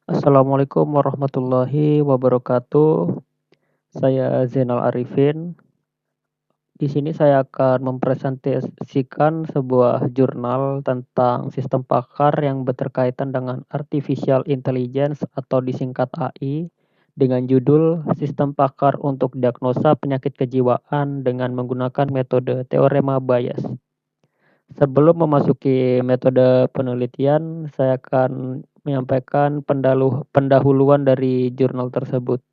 Assalamualaikum warahmatullahi wabarakatuh. Saya Zainal Arifin. Di sini saya akan mempresentasikan sebuah jurnal tentang sistem pakar yang berkaitan dengan artificial intelligence atau disingkat AI dengan judul Sistem Pakar untuk Diagnosa Penyakit Kejiwaan dengan menggunakan metode teorema Bayes. Sebelum memasuki metode penelitian, saya akan menyampaikan pendahuluan dari jurnal tersebut.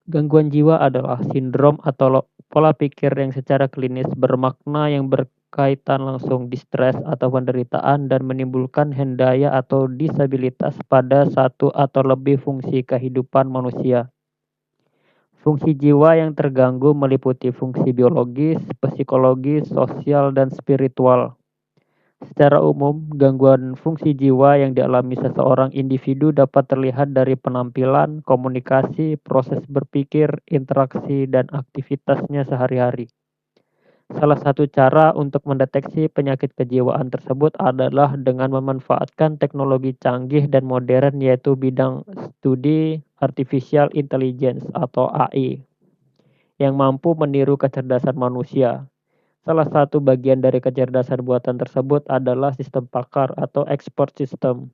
Gangguan jiwa adalah sindrom atau pola pikir yang secara klinis bermakna yang berkaitan langsung distres atau penderitaan dan menimbulkan hendaya atau disabilitas pada satu atau lebih fungsi kehidupan manusia. Fungsi jiwa yang terganggu meliputi fungsi biologis, psikologis, sosial, dan spiritual. Secara umum, gangguan fungsi jiwa yang dialami seseorang individu dapat terlihat dari penampilan, komunikasi, proses berpikir, interaksi, dan aktivitasnya sehari-hari. Salah satu cara untuk mendeteksi penyakit kejiwaan tersebut adalah dengan memanfaatkan teknologi canggih dan modern, yaitu bidang studi artificial intelligence atau AI, yang mampu meniru kecerdasan manusia. Salah satu bagian dari kecerdasan buatan tersebut adalah sistem pakar atau expert system.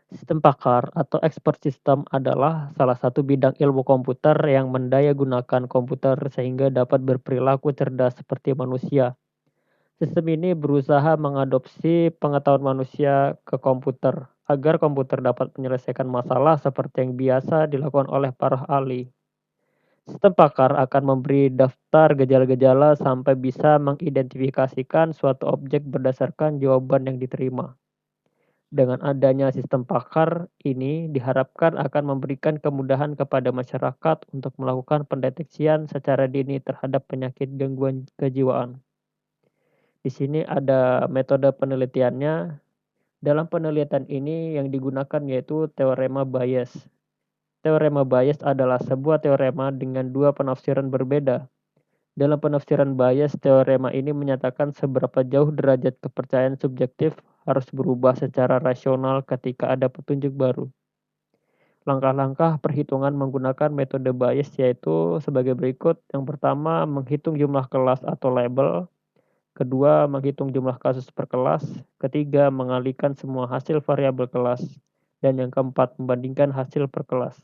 Sistem pakar atau expert system adalah salah satu bidang ilmu komputer yang mendayagunakan komputer sehingga dapat berperilaku cerdas seperti manusia. Sistem ini berusaha mengadopsi pengetahuan manusia ke komputer agar komputer dapat menyelesaikan masalah seperti yang biasa dilakukan oleh para ahli. Sistem pakar akan memberi daftar gejala-gejala sampai bisa mengidentifikasikan suatu objek berdasarkan jawaban yang diterima. Dengan adanya sistem pakar ini diharapkan akan memberikan kemudahan kepada masyarakat untuk melakukan pendeteksian secara dini terhadap penyakit gangguan kejiwaan. Di sini ada metode penelitiannya. Dalam penelitian ini yang digunakan yaitu teorema Bayes. Teorema Bayes adalah sebuah teorema dengan dua penafsiran berbeda. Dalam penafsiran Bayes, teorema ini menyatakan seberapa jauh derajat kepercayaan subjektif harus berubah secara rasional ketika ada petunjuk baru. Langkah-langkah perhitungan menggunakan metode Bayes yaitu sebagai berikut. Yang pertama, menghitung jumlah kelas atau label. Kedua, menghitung jumlah kasus per kelas. Ketiga, mengalihkan semua hasil variabel kelas. Dan yang keempat, membandingkan hasil per kelas.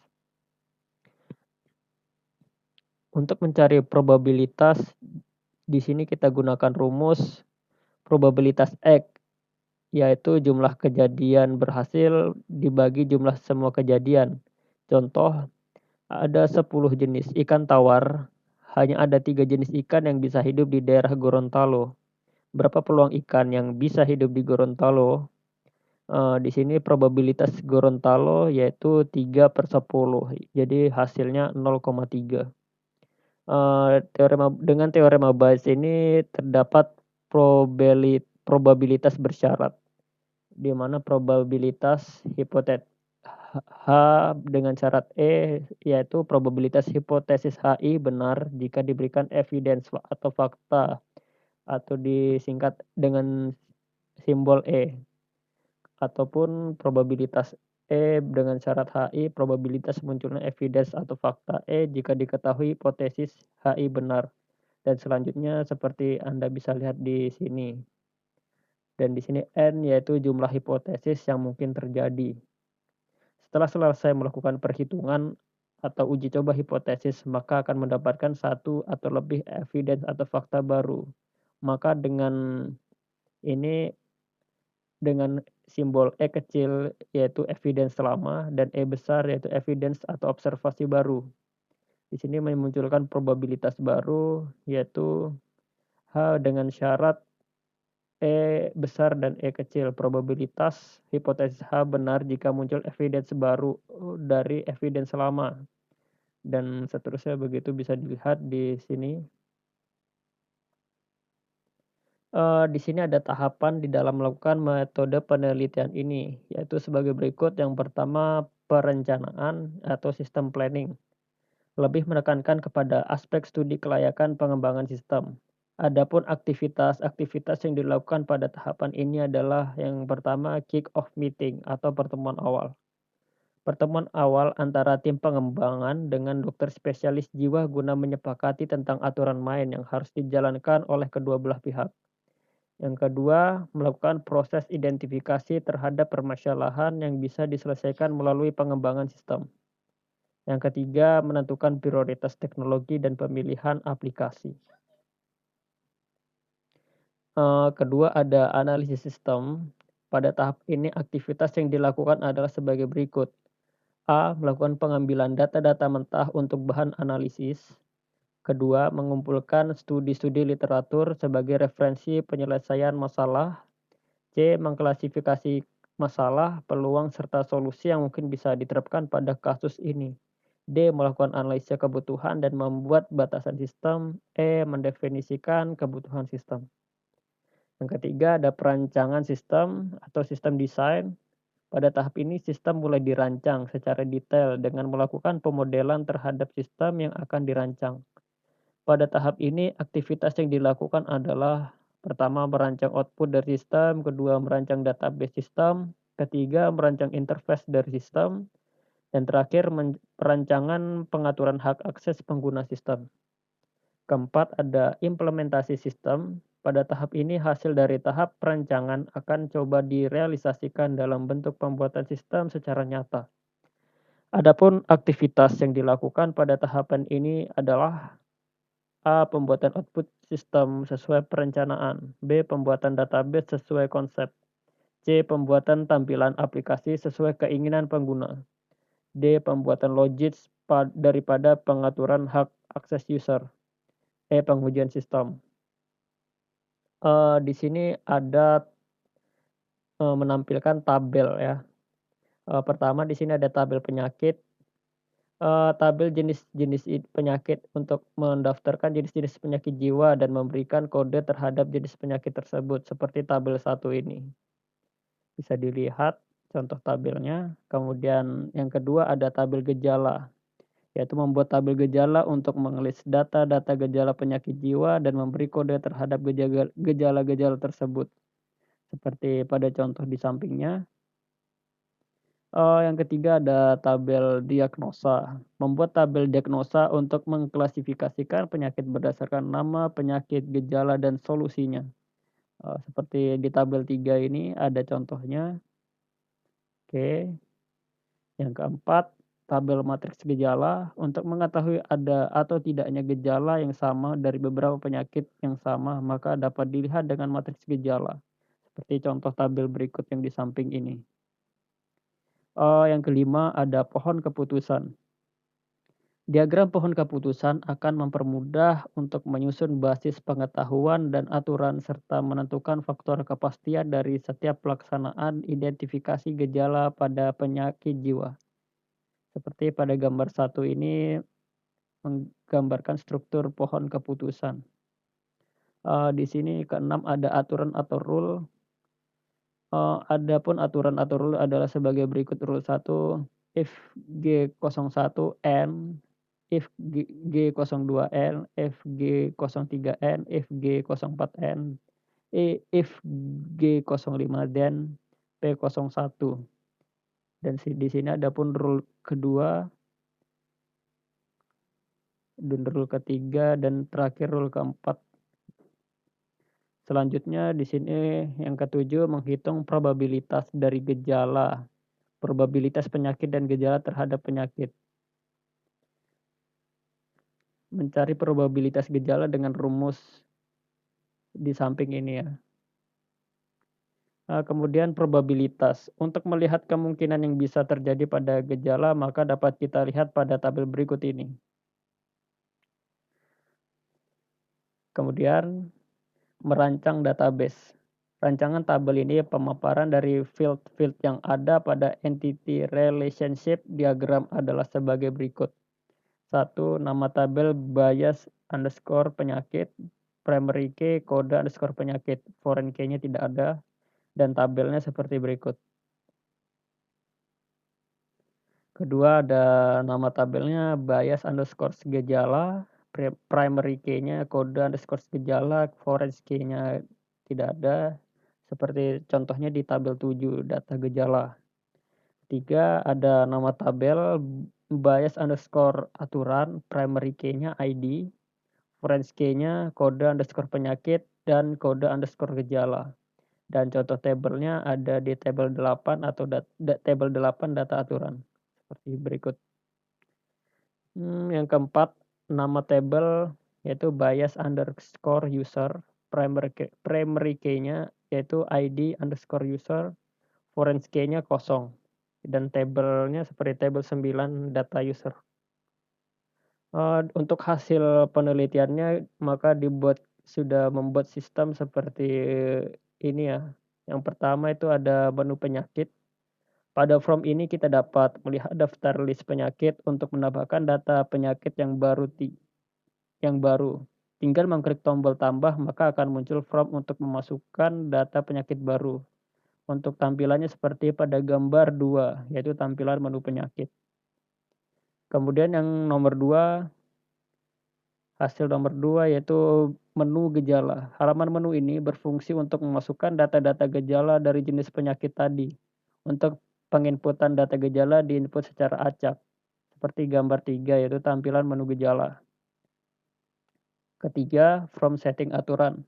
Untuk mencari probabilitas, di sini kita gunakan rumus probabilitas X, yaitu jumlah kejadian berhasil dibagi jumlah semua kejadian. Contoh, ada 10 jenis ikan tawar, hanya ada 3 jenis ikan yang bisa hidup di daerah Gorontalo. Berapa peluang ikan yang bisa hidup di Gorontalo? Di sini probabilitas Gorontalo yaitu 3/10, jadi hasilnya 0,3. Dengan teorema Bayes ini terdapat probabilitas bersyarat, di mana probabilitas hipotesis H dengan syarat E yaitu probabilitas hipotesis HI benar jika diberikan evidence atau fakta atau disingkat dengan simbol E, ataupun probabilitas E dengan syarat HI, probabilitas munculnya evidence atau fakta E jika diketahui hipotesis HI benar. Dan selanjutnya seperti Anda bisa lihat di sini. Dan di sini N yaitu jumlah hipotesis yang mungkin terjadi. Setelah selesai melakukan perhitungan atau uji coba hipotesis, maka akan mendapatkan satu atau lebih evidence atau fakta baru. Maka dengan ini, dengan simbol E kecil yaitu evidence lama dan E besar yaitu evidence atau observasi baru. Di sini memunculkan probabilitas baru yaitu H dengan syarat E besar dan E kecil. Probabilitas hipotesis H benar jika muncul evidence baru dari evidence lama. Dan seterusnya begitu bisa dilihat di sini. Di sini ada tahapan di dalam melakukan metode penelitian ini, yaitu sebagai berikut. Yang pertama, perencanaan atau sistem planning. Lebih menekankan kepada aspek studi kelayakan pengembangan sistem. Adapun aktivitas-aktivitas yang dilakukan pada tahapan ini adalah yang pertama kick off meeting atau pertemuan awal. Pertemuan awal antara tim pengembangan dengan dokter spesialis jiwa guna menyepakati tentang aturan main yang harus dijalankan oleh kedua belah pihak. Yang kedua, melakukan proses identifikasi terhadap permasalahan yang bisa diselesaikan melalui pengembangan sistem. Yang ketiga, menentukan prioritas teknologi dan pemilihan aplikasi. Kedua, ada analisis sistem. Pada tahap ini, aktivitas yang dilakukan adalah sebagai berikut. A. Melakukan pengambilan data-data mentah untuk bahan analisis. Kedua, mengumpulkan studi-studi literatur sebagai referensi penyelesaian masalah. C. Mengklasifikasi masalah, peluang, serta solusi yang mungkin bisa diterapkan pada kasus ini. D. Melakukan analisa kebutuhan dan membuat batasan sistem. E. Mendefinisikan kebutuhan sistem. Yang ketiga, ada perancangan sistem atau sistem desain. Pada tahap ini, sistem mulai dirancang secara detail dengan melakukan pemodelan terhadap sistem yang akan dirancang. Pada tahap ini, aktivitas yang dilakukan adalah pertama, merancang output dari sistem, kedua, merancang database sistem, ketiga, merancang interface dari sistem, dan terakhir, perancangan pengaturan hak akses pengguna sistem. Keempat, ada implementasi sistem. Pada tahap ini, hasil dari tahap perancangan akan coba direalisasikan dalam bentuk pembuatan sistem secara nyata. Adapun aktivitas yang dilakukan pada tahapan ini adalah A. Pembuatan output sistem sesuai perencanaan. B. Pembuatan database sesuai konsep. C. Pembuatan tampilan aplikasi sesuai keinginan pengguna. D. Pembuatan logik daripada pengaturan hak akses user. E. Pengujian sistem. Di sini ada menampilkan tabel ya. Pertama di sini ada tabel penyakit, tabel jenis-jenis penyakit untuk mendaftarkan jenis-jenis penyakit jiwa dan memberikan kode terhadap jenis penyakit tersebut seperti tabel 1 ini. Bisa dilihat contoh tabelnya. Kemudian yang kedua ada tabel gejala, yaitu membuat tabel gejala untuk mengelis data-data gejala penyakit jiwa dan memberi kode terhadap gejala-gejala tersebut. Seperti pada contoh di sampingnya. Yang ketiga ada tabel diagnosa. Membuat tabel diagnosa untuk mengklasifikasikan penyakit berdasarkan nama penyakit, gejala, dan solusinya. Seperti di tabel 3 ini ada contohnya. Oke. Yang keempat, tabel matriks gejala untuk mengetahui ada atau tidaknya gejala yang sama dari beberapa penyakit yang sama, maka dapat dilihat dengan matriks gejala. Seperti contoh tabel berikut yang di samping ini. Yang kelima ada pohon keputusan. Diagram pohon keputusan akan mempermudah untuk menyusun basis pengetahuan dan aturan serta menentukan faktor kepastian dari setiap pelaksanaan identifikasi gejala pada penyakit jiwa. Seperti pada gambar 1 ini menggambarkan struktur pohon keputusan. Di sini keenam ada aturan atau rule. Adapun aturan atau rule adalah sebagai berikut. Rule 1, if G01N, if G02N, if G03N, if G04N, if G05 then P01. Dan di sini ada pun rule kedua dan rule ketiga dan terakhir rule keempat. Selanjutnya di sini yang ketujuh menghitung probabilitas dari gejala, probabilitas penyakit dan gejala terhadap penyakit. Mencari probabilitas gejala dengan rumus di samping ini ya. Kemudian probabilitas. Untuk melihat kemungkinan yang bisa terjadi pada gejala, maka dapat kita lihat pada tabel berikut ini. Kemudian merancang database. Rancangan tabel ini pemaparan dari field-field yang ada pada entity relationship diagram adalah sebagai berikut. 1. Nama tabel bias underscore penyakit, primary key kode underscore penyakit, foreign key-nya tidak ada, dan tabelnya seperti berikut. Kedua ada nama tabelnya bias underscore gejala, primary key-nya kode underscore gejala, foreign key-nya tidak ada, seperti contohnya di tabel 7 data gejala. Ketiga, ada nama tabel, bias underscore aturan, primary key-nya ID, foreign key-nya kode underscore penyakit, dan kode underscore gejala. Dan contoh tabelnya ada di tabel 8 atau tabel 8 data aturan. Seperti berikut. Yang keempat, nama tabel yaitu bias underscore user, primary key-nya yaitu ID underscore user, foreign key-nya kosong. Dan tabelnya seperti tabel 9 data user. Untuk hasil penelitiannya maka sudah membuat sistem seperti ini ya. Yang pertama itu ada menu penyakit. Pada form ini kita dapat melihat daftar list penyakit untuk menambahkan data penyakit yang baru. Tinggal mengklik tombol tambah maka akan muncul form untuk memasukkan data penyakit baru. Untuk tampilannya seperti pada gambar 2, yaitu tampilan menu penyakit. Kemudian yang hasil nomor 2 yaitu menu gejala. Halaman menu ini berfungsi untuk memasukkan data-data gejala dari jenis penyakit tadi. Untuk penginputan data gejala diinput secara acak. Seperti gambar 3 yaitu tampilan menu gejala. Ketiga, form setting aturan.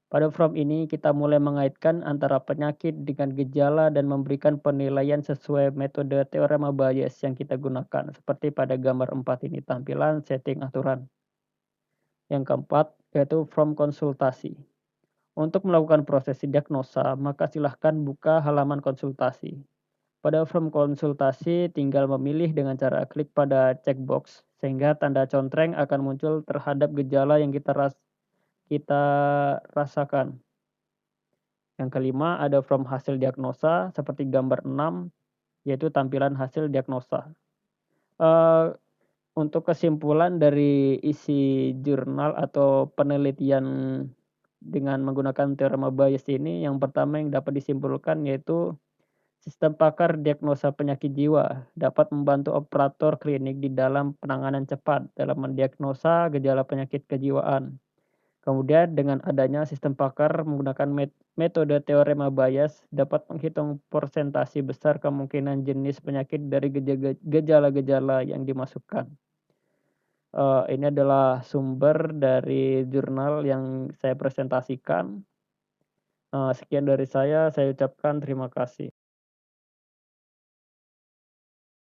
Pada form ini kita mulai mengaitkan antara penyakit dengan gejala dan memberikan penilaian sesuai metode teorema Bayes yang kita gunakan. Seperti pada gambar 4 ini tampilan setting aturan. Yang keempat yaitu form konsultasi. Untuk melakukan proses diagnosa, maka silahkan buka halaman konsultasi. Pada form konsultasi tinggal memilih dengan cara klik pada checkbox sehingga tanda contreng akan muncul terhadap gejala yang kita rasakan. Yang kelima ada form hasil diagnosa seperti gambar 6 yaitu tampilan hasil diagnosa. Untuk kesimpulan dari isi jurnal atau penelitian dengan menggunakan teorema Bayes ini, yang pertama yang dapat disimpulkan yaitu sistem pakar diagnosa penyakit jiwa dapat membantu operator klinik di dalam penanganan cepat dalam mendiagnosa gejala penyakit kejiwaan. Kemudian dengan adanya sistem pakar menggunakan metode teorema Bayes dapat menghitung persentase besar kemungkinan jenis penyakit dari gejala-gejala yang dimasukkan. Ini adalah sumber dari jurnal yang saya presentasikan. Sekian dari saya ucapkan terima kasih.